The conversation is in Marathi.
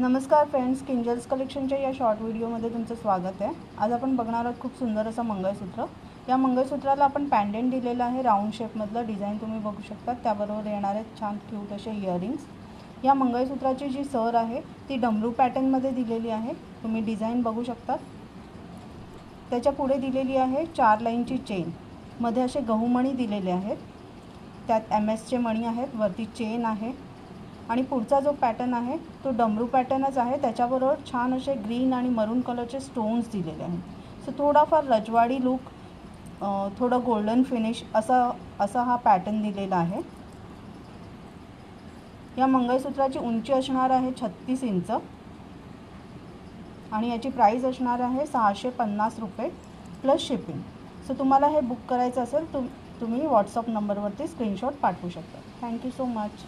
नमस्कार फ्रेंड्स, किंजल्स कलेक्शनच्या या शॉर्ट व्हिडिओमध्ये तुमचं स्वागत आहे। आज आपण बघणार आहोत खूप सुंदर असं मंगळसूत्र। या मंगळसूत्राला आपण पॅन्डेंट दिलेलं आहे, राऊंड शेपमधलं डिझाइन तुम्ही बघू शकता। त्याबरोबर येणार आहेत छान क्यूट असे इयरिंग्स। या मंगळसूत्राची जी सर आहे ती डमरू पॅटर्नमध्ये दिलेली आहे, तुम्ही डिझाइन बघू शकता। त्याच्या पुढे दिलेली आहे 4 लाईनची चेन, मध्ये असे गहूमणी दिलेले आहेत, त्यात MS चे मणी आहेत, वरती चेन आहे आणि पुढचा जो पॅटर्न आहे तो डमरू पॅटर्नच आहे। त्याच्याबरोबर छान असे ग्रीन आणि मरून कलरचे स्टोन्स दिलेले आहेत। सो थोडाफार रजवाडी लुक, थोडं गोल्डन फिनिश असा हा पॅटर्न दिलेला आहे। या मंगळसूत्राची उंची असणार आहे 36 इंच आणि याची प्राइस असणार आहे 650 रुपये प्लस शिपिंग। सो तुम्हाला हे बुक करायचं असेल तुम्ही व्हॉट्सअप नंबरवरती स्क्रीनशॉट पाठवू शकता। Thank you so much.